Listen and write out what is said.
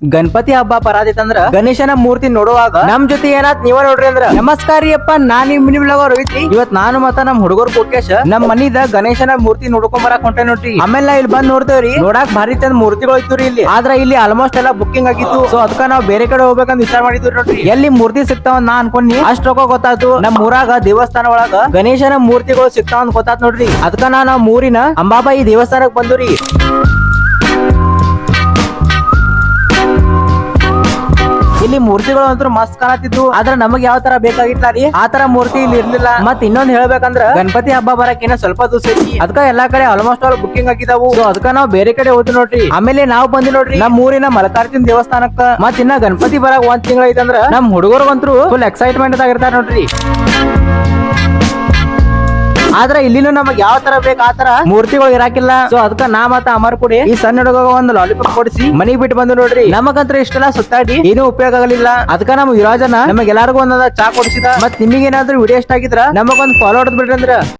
ಗಣಪತಿ ಹಬ್ಬ ಬರಾದಿತ್ತಂದ್ರ ಗಣೇಶನ ಮೂರ್ತಿ ನೋಡುವಾಗ ನಮ್ ಜೊತೆ ಏನಾತ್ ನೀವ ನೋಡ್ರಿ ಅಂದ್ರ ನಮಸ್ಕಾರ ರೀ ಅಪ್ಪ ನಾನ್ ನಿಮ್ ಮಿನಿಬ್ಲಾಗ ರವಿತ್ರಿ. ಇವತ್ ನಾನು ಮತ್ತ ನಮ್ ಹುಡುಗರು ಕೋಕೇಶ್ ನಮ್ ಮನಿದ ಗಣೇಶನ ಮೂರ್ತಿ ನೋಡ್ಕೊಂಡ್ ಬರಾಕ್ ಹೊಂಟೆ ನೋಡ್ರಿ. ಆಮೇಲೆ ನಾ ಇಲ್ಲಿ ಬಂದ್ ನೋಡ್ತೇವ್ರಿ, ನೋಡಾಕ್ ಭಾರಿ ಚಂದ ಮೂರ್ತಿಗಳು ಇತ್ತು ಇಲ್ಲಿ. ಆದ್ರ ಇಲ್ಲಿ ಆಲ್ಮೋಸ್ಟ್ ಎಲ್ಲ ಬುಕ್ಕಿಂಗ್ ಆಗಿತ್ತು. ಸೊ ಅದಕ್ಕ ನಾವ್ ಬೇರೆ ಕಡೆ ಹೋಗ್ಬೇಕಂತ ವಿಚಾರ ಮಾಡಿದ್ವಿ ನೋಡ್ರಿ. ಎಲ್ಲಿ ಮೂರ್ತಿ ಸಿಗ್ತಾವ ನಾ ಅನ್ಕೊಂಡಿ ಅಷ್ಟ್ ರೊಕ್ಕ ಗೊತ್ತಾಯ್ತು. ನಮ್ ಊರಾಗ ದೇವಸ್ಥಾನ ಒಳಗ ಗಣೇಶನ ಮೂರ್ತಿಗಳು ಸಿಗ್ತಾವ ಅಂತ ಗೊತ್ತಾತ್ ನೋಡ್ರಿ. ಅದಕ್ಕ ನಾವ್ ಮೂರಿನ ಅಂಬಾಬಾಯಿ ದೇವಸ್ಥಾನಕ್ ಬಂದ್ರಿ. ಇಲ್ಲಿ ಮೂರ್ತಿಗಳು ಅಂತೂ ಮಸ್ತ್ ಕಾಣತಿದ್ವು. ಆದ್ರ ನಮಗ್ ಯಾವ ತರ ಬೇಕಾಗಿತ್ತ ರೀ ಆ ತರ ಮೂರ್ತಿ ಇಲ್ಲಿ ಇರ್ಲಿಲ್ಲ. ಮತ್ ಇನ್ನೊಂದ್ ಹೇಳ್ಬೇಕಂದ್ರ ಗಣಪತಿ ಹಬ್ಬ ಬರಕ್ ಏನ ಸ್ವಲ್ಪ ದಿವಸ ಐತಿ. ಅದಕ್ಕ ಎಲ್ಲಾ ಕಡೆ ಆಲ್ಮೋಸ್ಟ್ ಆಲ್ ಬುಕ್ಕಿಂಗ್ ಆಗಿದಾವು. ಸೊ ಅದಕ್ಕ ನಾವ್ ಬೇರೆ ಕಡೆ ಹೋದ್ವಿ ನೋಡ್ರಿ. ಆಮೇಲೆ ನಾವ್ ಬಂದಿ ನೋಡ್ರಿ ನಮ್ ಊರಿನ ಮಲ್ಲಿಕಾರ್ಜುನ ದೇವಸ್ಥಾನಕ್ಕ. ಮತ್ ಇನ್ನ ಗಣಪತಿ ಬರಕ್ 1 ತಿಂಗಳ ಐತಂದ್ರ ನಮ್ ಹುಡುಗರ್ಗಂತ್ರು ಫುಲ್ ಎಕ್ಸೈಟ್ಮೆಂಟ್ ಆಗಿರ್ತಾರ ನೋಡ್ರಿ. ಆದ್ರ ಇಲ್ಲಿನೂ ನಮಗ್ ಯಾವ ತರ ಬೇಕು ಆ ತರ ಮೂರ್ತಿಗಳು ಇರಾಕಿಲ್ಲ. ಸೊ ಅದಕ್ಕ ನಾ ಮತ್ತ ಅಮರ್ ಕೂಡಿ ಈ ಸಣ್ಣ ಹುಡುಗ ಒಂದು ಲಾಲಿಪಾಪ್ ಕೊಡಿಸಿ ಮನಿಗ್ ಬಿಟ್ಟು ಬಂದು ನೋಡ್ರಿ. ನಮಗಂತ್ರ ಇಷ್ಟೆಲ್ಲ ಸುತ್ತಾಡಿ ಏನೂ ಉಪಯೋಗ ಆಗಲಿಲ್ಲ. ಅದಕ್ಕ ನಮ್ ವಿರಾಜನ ನಮಗ್ ಎಲ್ಲಾರ್ಗು ಒಂದೊಂದ ಚಾ ಕೊಡಿಸಿದ. ಮತ್ ನಿಮಗೇನಾದ್ರೂ ವಿಡಿಯೋ ಇಷ್ಟ ಆಗಿದ್ರ ನಮಗೊಂದ್ ಫಾಲೋ ಹೊಡೆದ್ ಬಿಡ್ರಿ ಅಂದ್ರ